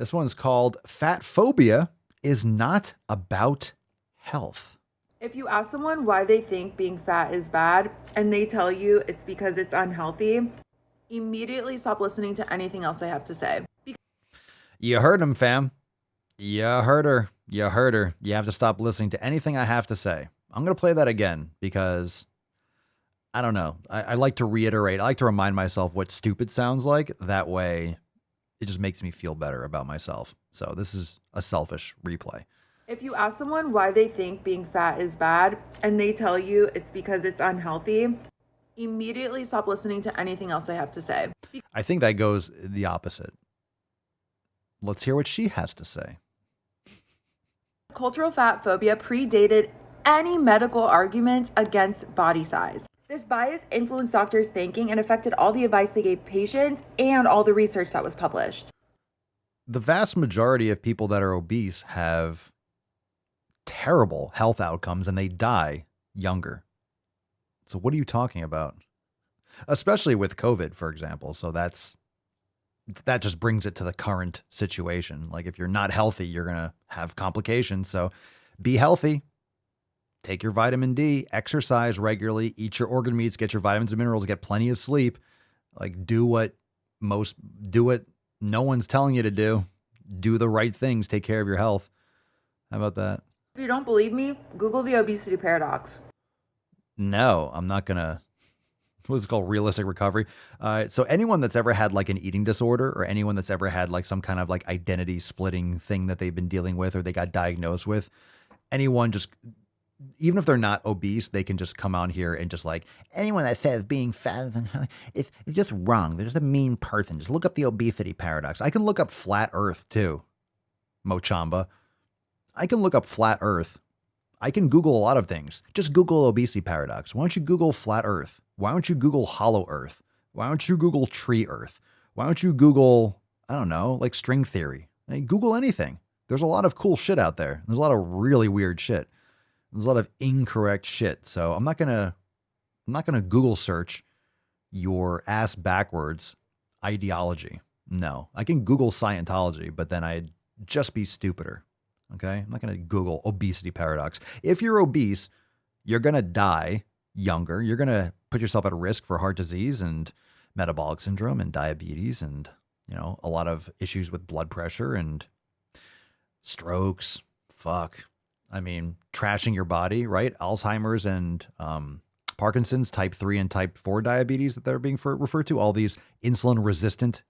This one's called Fatphobia is not about health. If you ask someone why they think being fat is bad and they tell you it's because it's unhealthy, immediately stop listening to anything else I have to say. You heard him, fam. You heard her. You heard her. You have to stop listening to anything I have to say. I'm going to play that again because I don't know. I like to reiterate. I like to remind myself what stupid sounds like. That way, it just makes me feel better about myself. So this is a selfish replay. If you ask someone why they think being fat is bad and they tell you it's because it's unhealthy, immediately stop listening to anything else I have to say. I think that goes the opposite. Let's hear what she has to say. Cultural fat phobia predated any medical argument against body size. This bias influenced doctors' thinking and affected all the advice they gave patients and all the research that was published. The vast majority of people that are obese have terrible health outcomes and they die younger. So what are you talking about? Especially with COVID, for example. So that just brings it to the current situation. Like if you're not healthy, you're going to have complications. So be healthy. Take your vitamin D, exercise regularly, eat your organ meats, get your vitamins and minerals, get plenty of sleep. Like do what no one's telling you to do. Do the right things. Take care of your health. How about that? If you don't believe me, Google the obesity paradox. No, I'm not going to. What's it called? Realistic recovery. So anyone that's ever had like an eating disorder or anyone that's ever had like some kind of like identity splitting thing that they've been dealing with or they got diagnosed with, anyone just, even if they're not obese, they can just come on here and just like anyone that says being fat is just wrong. They're just a mean person. Just look up the obesity paradox. I can look up flat earth too. Mochamba. I can look up flat earth. I can Google a lot of things. Just Google obesity paradox. Why don't you Google flat earth? Why don't you Google hollow earth? Why don't you Google tree earth? Why don't you Google, I don't know, like string theory? Like, Google anything. There's a lot of cool shit out there. There's a lot of really weird shit. There's a lot of incorrect shit. So I'm not gonna Google search your ass backwards ideology. No, I can Google Scientology, but then I'd just be stupider. Okay, I'm not gonna Google obesity paradox. If you're obese, you're gonna die younger. You're gonna put yourself at risk for heart disease and metabolic syndrome and diabetes and a lot of issues with blood pressure and strokes. Fuck. I mean, trashing your body, right? Alzheimer's and Parkinson's, type 3 and type 4 diabetes that they're being referred to, all these insulin-resistant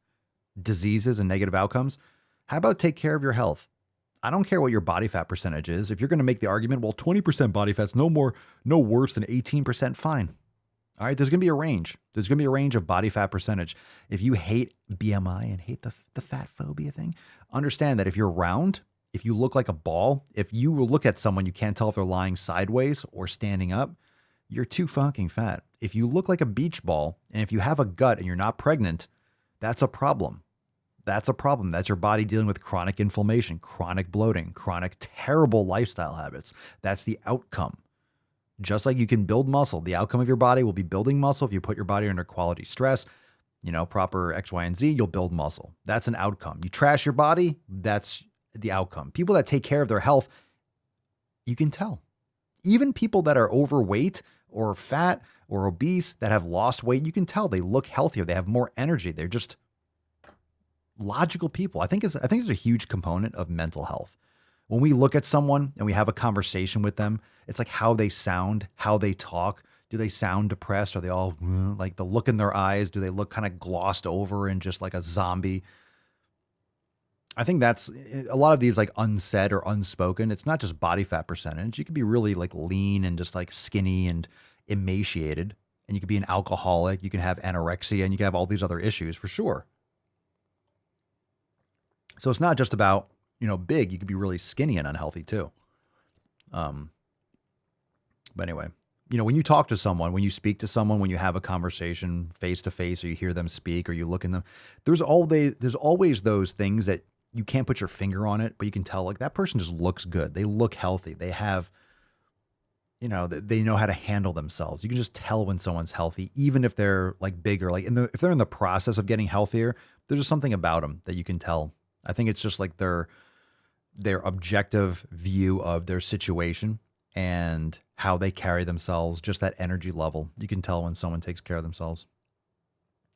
diseases and negative outcomes. How about take care of your health? I don't care what your body fat percentage is. If you're going to make the argument, well, 20% body fat's no worse than 18%, fine. All right, there's going to be a range. There's going to be a range of body fat percentage. If you hate BMI and hate the fat phobia thing, understand that if you're round, if you look like a ball, if you look at someone, you can't tell if they're lying sideways or standing up, you're too fucking fat. If you look like a beach ball and if you have a gut and you're not pregnant, that's a problem. That's a problem. That's your body dealing with chronic inflammation, chronic bloating, chronic terrible lifestyle habits. That's the outcome. Just like you can build muscle, the outcome of your body will be building muscle. If you put your body under quality stress, proper X, Y, and Z, you'll build muscle. That's an outcome. You trash your body, that's the outcome. People that take care of their health, you can tell. Even people that are overweight or fat or obese that have lost weight, you can tell they look healthier. They have more energy. They're just logical people. I think there's a huge component of mental health. When we look at someone and we have a conversation with them, it's like how they sound, how they talk. Do they sound depressed? Are they all like the look in their eyes? Do they look kind of glossed over and just like a zombie? I think that's a lot of these like unsaid or unspoken. It's not just body fat percentage. You could be really like lean and just like skinny and emaciated, and you could be an alcoholic. You can have anorexia and you can have all these other issues for sure. So it's not just about, big. You could be really skinny and unhealthy too. But anyway, when you talk to someone, when you speak to someone, when you have a conversation face to face, or you hear them speak, or you look in them, there's always those things that you can't put your finger on it, but you can tell like that person just looks good. They look healthy. They have, they know how to handle themselves. You can just tell when someone's healthy, even if they're like bigger, like if they're in the process of getting healthier, there's just something about them that you can tell. I think it's just like their objective view of their situation and how they carry themselves, just that energy level. You can tell when someone takes care of themselves.